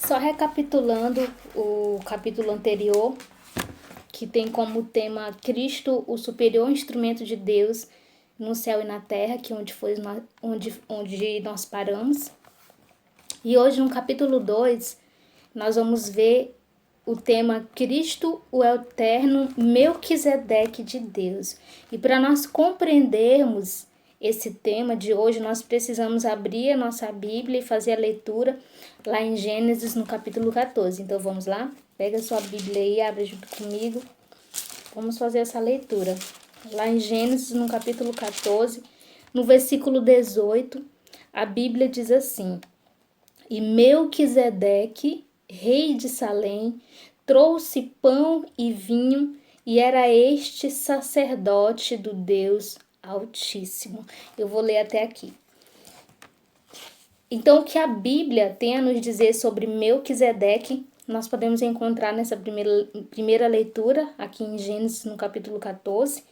Só recapitulando o capítulo anterior, que tem como tema Cristo, o superior instrumento de Deus no céu e na terra, que onde nós paramos. E hoje no capítulo 2, nós vamos ver o tema Cristo, o eterno Melquisedeque de Deus. E para nós compreendermos esse tema de hoje, nós precisamos abrir a nossa Bíblia e fazer a leitura lá em Gênesis, no capítulo 14. Então vamos lá? Pega a sua Bíblia aí, abre junto comigo. Vamos fazer essa leitura. Lá em Gênesis, no capítulo 14, no versículo 18, a Bíblia diz assim: E Melquisedeque, rei de Salém, trouxe pão e vinho, e era este sacerdote do Deus Altíssimo. Eu vou ler até aqui. Então, o que a Bíblia tem a nos dizer sobre Melquisedeque, nós podemos encontrar nessa primeira leitura, aqui em Gênesis, no capítulo 14.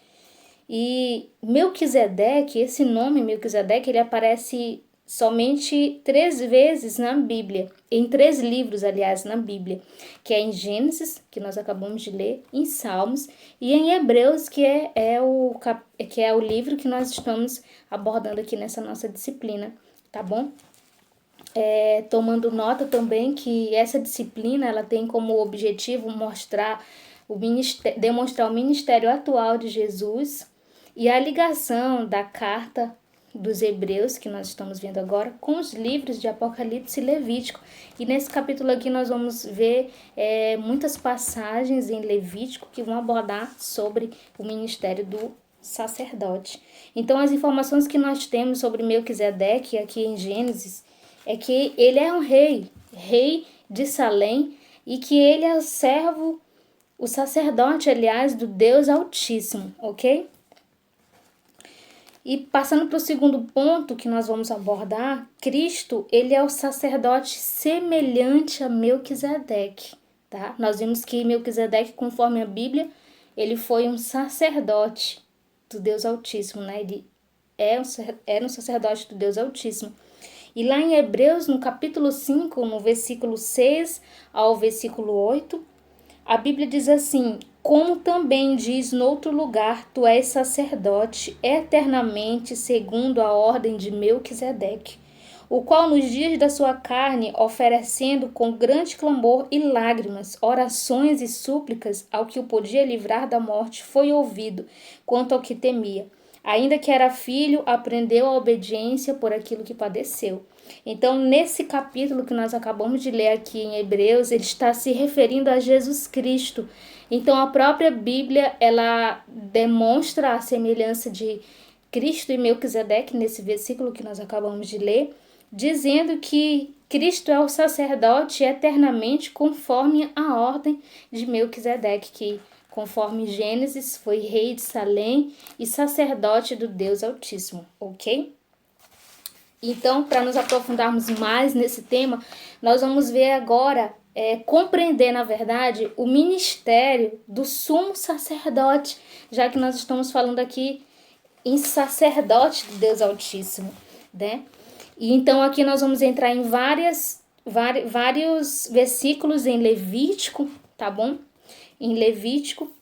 E Melquisedeque, esse nome Melquisedeque, ele aparece somente 3 vezes na Bíblia, em 3 livros, aliás, na Bíblia, que é em Gênesis, que nós acabamos de ler, em Salmos, e em Hebreus, que é o livro que nós estamos abordando aqui nessa nossa disciplina, tá bom? Tomando nota também que essa disciplina ela tem como objetivo demonstrar o ministério atual de Jesus e a ligação da carta dos Hebreus, que nós estamos vendo agora, com os livros de Apocalipse e Levítico. E nesse capítulo aqui nós vamos ver muitas passagens em Levítico que vão abordar sobre o ministério do sacerdote. Então as informações que nós temos sobre Melquisedeque aqui em Gênesis é que ele é um rei de Salém, e que ele é o sacerdote, aliás, do Deus Altíssimo, ok? E passando para o segundo ponto que nós vamos abordar, Cristo, ele é o sacerdote semelhante a Melquisedeque, tá? Nós vimos que Melquisedeque, conforme a Bíblia, ele foi um sacerdote do Deus Altíssimo, né? Ele era um sacerdote do Deus Altíssimo. E lá em Hebreus, no capítulo 5, no versículo 6 ao versículo 8, a Bíblia diz assim: Como também diz no outro lugar, tu és sacerdote eternamente segundo a ordem de Melquisedeque, o qual nos dias da sua carne, oferecendo com grande clamor e lágrimas, orações e súplicas ao que o podia livrar da morte, foi ouvido quanto ao que temia. Ainda que era filho, aprendeu a obediência por aquilo que padeceu. Então, nesse capítulo que nós acabamos de ler aqui em Hebreus, ele está se referindo a Jesus Cristo. Então, a própria Bíblia, ela demonstra a semelhança de Cristo e Melquisedeque, nesse versículo que nós acabamos de ler, dizendo que Cristo é o sacerdote eternamente conforme a ordem de Melquisedeque, que conforme Gênesis, foi rei de Salém e sacerdote do Deus Altíssimo, ok? Então, para nos aprofundarmos mais nesse tema, nós vamos ver agora, compreender, na verdade, o ministério do sumo sacerdote, já que nós estamos falando aqui em sacerdote do Deus Altíssimo, né? E então aqui nós vamos entrar em vários versículos em Levítico, tá bom? Em Levítico,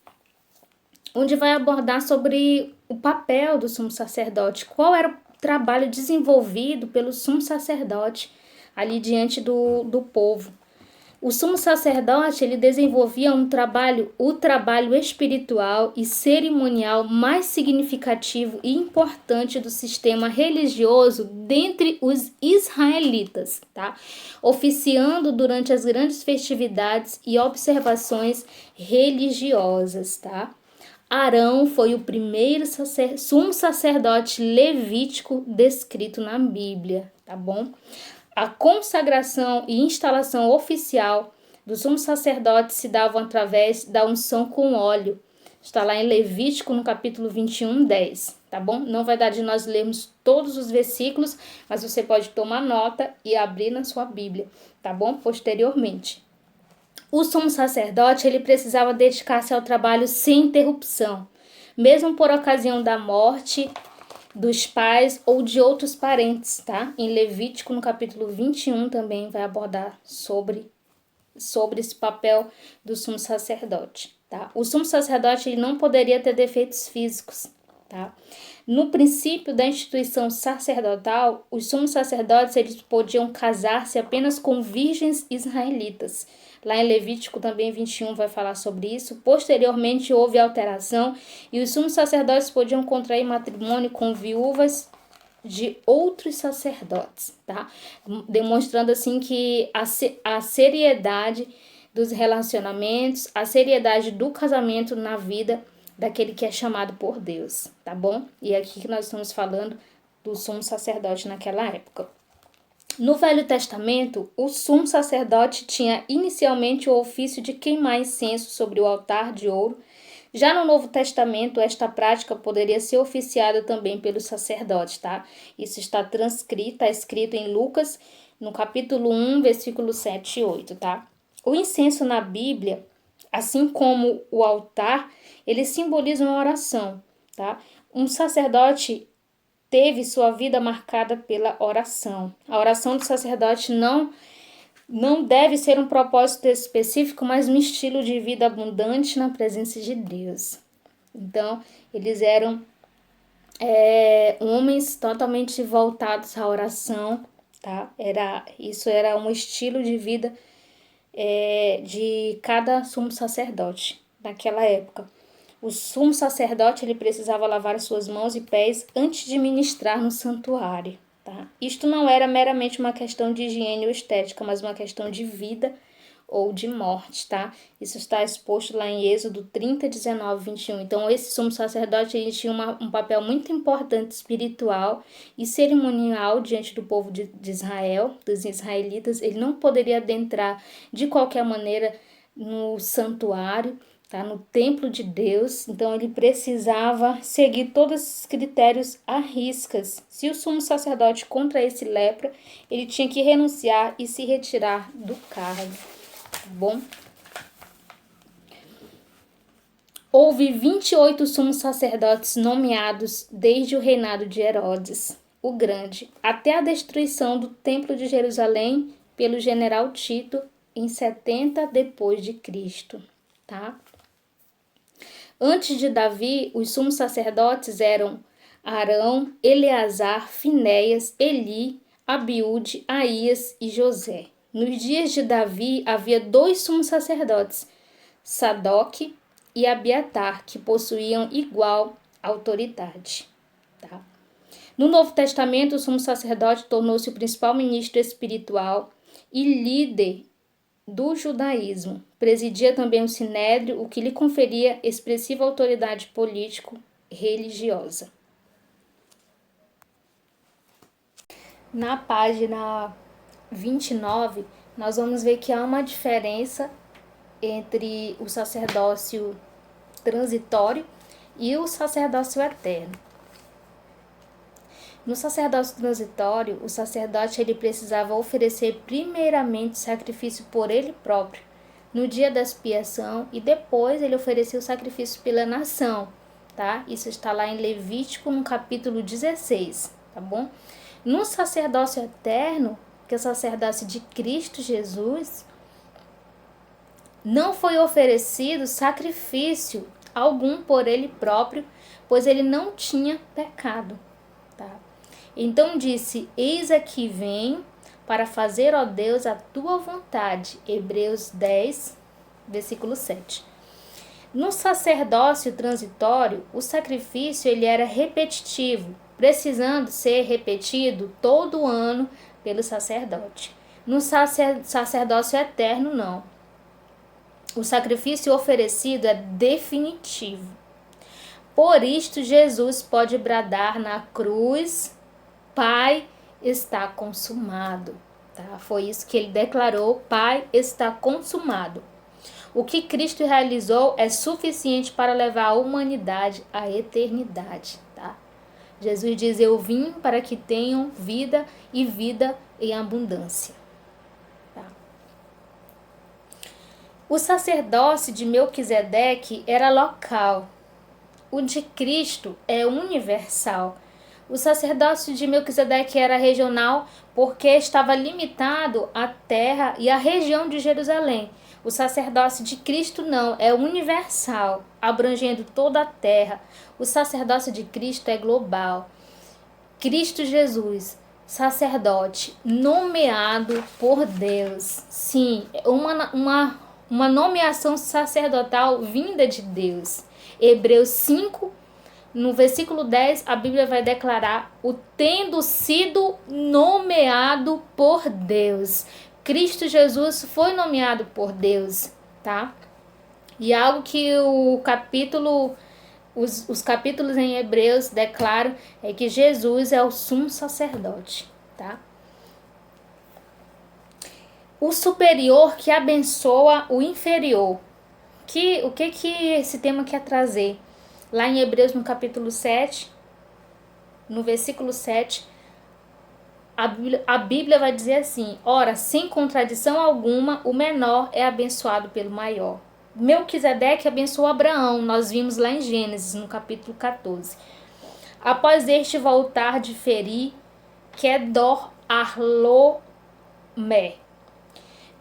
onde vai abordar sobre o papel do sumo sacerdote, qual era o trabalho desenvolvido pelo sumo sacerdote ali diante do povo. O sumo sacerdote, ele desenvolvia o trabalho espiritual e cerimonial mais significativo e importante do sistema religioso dentre os israelitas, tá? Oficiando durante as grandes festividades e observações religiosas, tá? Arão foi o primeiro sumo sacerdote levítico descrito na Bíblia, tá bom? A consagração e instalação oficial do sumo sacerdote se davam através da unção com óleo. Está lá em Levítico, no capítulo 21, 10, tá bom? Não vai dar de nós lermos todos os versículos, mas você pode tomar nota e abrir na sua Bíblia, tá bom? Posteriormente. O sumo sacerdote, ele precisava dedicar-se ao trabalho sem interrupção, mesmo por ocasião da morte dos pais ou de outros parentes, tá? Em Levítico, no capítulo 21, também vai abordar sobre sobre esse papel do sumo sacerdote, tá? O sumo sacerdote ele não poderia ter defeitos físicos, tá? No princípio da instituição sacerdotal, os sumos sacerdotes eles podiam casar-se apenas com virgens israelitas. Lá em Levítico também 21 vai falar sobre isso. Posteriormente houve alteração e os sumos sacerdotes podiam contrair matrimônio com viúvas de outros sacerdotes, tá? Demonstrando assim que a seriedade dos relacionamentos, a seriedade do casamento na vida daquele que é chamado por Deus, tá bom? E é aqui que nós estamos falando do sumo sacerdote naquela época. No Velho Testamento, o sumo sacerdote tinha inicialmente o ofício de queimar incenso sobre o altar de ouro. Já no Novo Testamento, esta prática poderia ser oficiada também pelos sacerdotes, tá? Isso está transcrito, está escrito em Lucas, no capítulo 1, versículo 7 e 8, tá? O incenso na Bíblia, assim como o altar, ele simboliza uma oração, tá? Um sacerdote teve sua vida marcada pela oração. A oração do sacerdote não deve ser um propósito específico, mas um estilo de vida abundante na presença de Deus. Então, eles eram homens totalmente voltados à oração, tá? Isso era um estilo de vida de cada sumo sacerdote naquela época. O sumo sacerdote ele precisava lavar suas mãos e pés antes de ministrar no santuário, tá? Isto não era meramente uma questão de higiene ou estética, mas uma questão de vida ou de morte, tá? Isso está exposto lá em Êxodo 30, 19, 21. Então, esse sumo sacerdote ele tinha um papel muito importante espiritual e cerimonial diante do povo de Israel, dos israelitas. Ele não poderia adentrar de qualquer maneira no santuário, tá? No templo de Deus. Então, ele precisava seguir todos esses critérios à riscas. Se o sumo sacerdote contraísse lepra, ele tinha que renunciar e se retirar do cargo. Bom, houve 28 sumos sacerdotes nomeados desde o reinado de Herodes o Grande até a destruição do Templo de Jerusalém pelo general Tito em 70 depois de Cristo, tá? Antes de Davi, os sumos sacerdotes eram Arão, Eleazar, Finéias, Eli, Abiúde, Aías e José. Nos dias de Davi, havia 2 sumos sacerdotes, Sadoque e Abiatar, que possuíam igual autoridade. Tá? No Novo Testamento, o sumo sacerdote tornou-se o principal ministro espiritual e líder do judaísmo. Presidia também o sinédrio, o que lhe conferia expressiva autoridade político-religiosa. Na página 29, nós vamos ver que há uma diferença entre o sacerdócio transitório e o sacerdócio eterno. No sacerdócio transitório, o sacerdote ele precisava oferecer primeiramente sacrifício por ele próprio, no dia da expiação, e depois ele oferecia o sacrifício pela nação, tá? Isso está lá em Levítico, no capítulo 16, tá bom? No sacerdócio eterno, que é o sacerdócio de Cristo Jesus, não foi oferecido sacrifício algum por ele próprio, pois ele não tinha pecado, tá? Então disse, eis aqui vem para fazer, ó Deus, a tua vontade. Hebreus 10, versículo 7. No sacerdócio transitório, o sacrifício ele era repetitivo, precisando ser repetido todo ano pelo sacerdote. No sacerdócio eterno, não. O sacrifício oferecido é definitivo. Por isto, Jesus pode bradar na cruz, Pai, está consumado. Tá? Foi isso que ele declarou, Pai, está consumado. O que Cristo realizou é suficiente para levar a humanidade à eternidade. Tá? Jesus diz, eu vim para que tenham vida e vida em abundância. Tá? O sacerdócio de Melquisedeque era local. O de Cristo é universal. O sacerdócio de Melquisedeque era regional porque estava limitado à terra e à região de Jerusalém. O sacerdócio de Cristo não, é universal, abrangendo toda a terra. O sacerdócio de Cristo é global. Cristo Jesus, sacerdote, nomeado por Deus. Sim, uma nomeação sacerdotal vinda de Deus. Hebreus 5, no versículo 10, a Bíblia vai declarar o tendo sido nomeado por Deus. Cristo Jesus foi nomeado por Deus, tá? E algo que os capítulos em Hebreus declaram é que Jesus é o sumo sacerdote, tá? O superior que abençoa o inferior. O que esse tema quer trazer? Lá em Hebreus, no capítulo 7, no versículo 7, a Bíblia vai dizer assim: ora, sem contradição alguma, o menor é abençoado pelo maior. Melquisedeque abençoou Abraão, nós vimos lá em Gênesis, no capítulo 14. Após este voltar de ferir, Kedor Arlomé.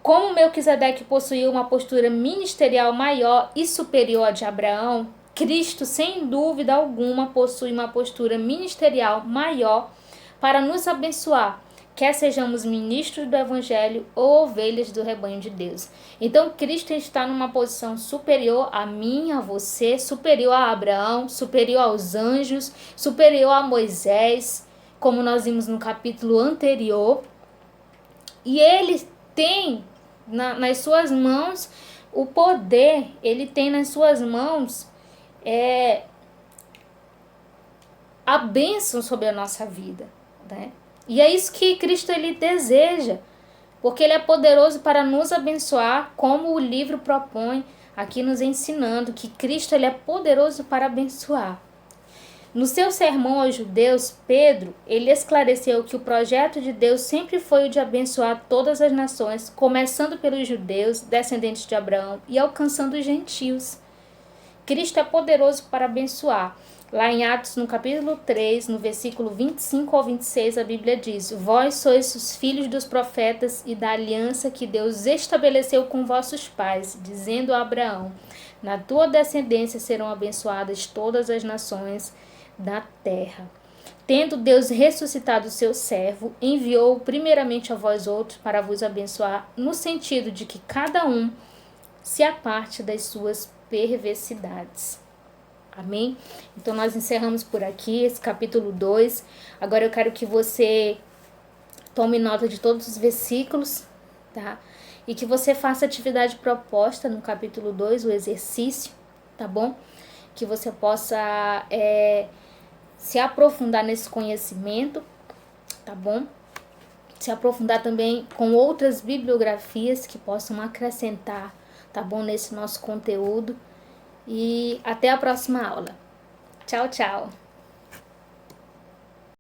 Como Melquisedeque possuía uma postura ministerial maior e superior à de Abraão, Cristo, sem dúvida alguma, possui uma postura ministerial maior para nos abençoar, quer sejamos ministros do Evangelho ou ovelhas do rebanho de Deus. Então, Cristo está numa posição superior a mim, a você, superior a Abraão, superior aos anjos, superior a Moisés, como nós vimos no capítulo anterior. E ele tem nas suas mãos o poder, ele tem nas suas mãos a bênção sobre a nossa vida, né? E é isso que Cristo ele deseja, porque ele é poderoso para nos abençoar, como o livro propõe aqui nos ensinando que Cristo ele é poderoso para abençoar. No seu sermão aos judeus, Pedro, ele esclareceu que o projeto de Deus sempre foi o de abençoar todas as nações, começando pelos judeus, descendentes de Abraão, e alcançando os gentios. Cristo é poderoso para abençoar. Lá em Atos, no capítulo 3, no versículo 25 ao 26, a Bíblia diz: vós sois os filhos dos profetas e da aliança que Deus estabeleceu com vossos pais, dizendo a Abraão: na tua descendência serão abençoadas todas as nações da terra. Tendo Deus ressuscitado o seu servo, enviou primeiramente a vós outros para vos abençoar, no sentido de que cada um se aparte das suas perversidades. Amém? Então nós encerramos por aqui esse capítulo 2. Agora eu quero que você tome nota de todos os versículos, tá? E que você faça a atividade proposta no capítulo 2, o exercício, tá bom? Que você possa se aprofundar nesse conhecimento, tá bom? Se aprofundar também com outras bibliografias que possam acrescentar, tá bom? Nesse nosso conteúdo. E até a próxima aula. Tchau, tchau!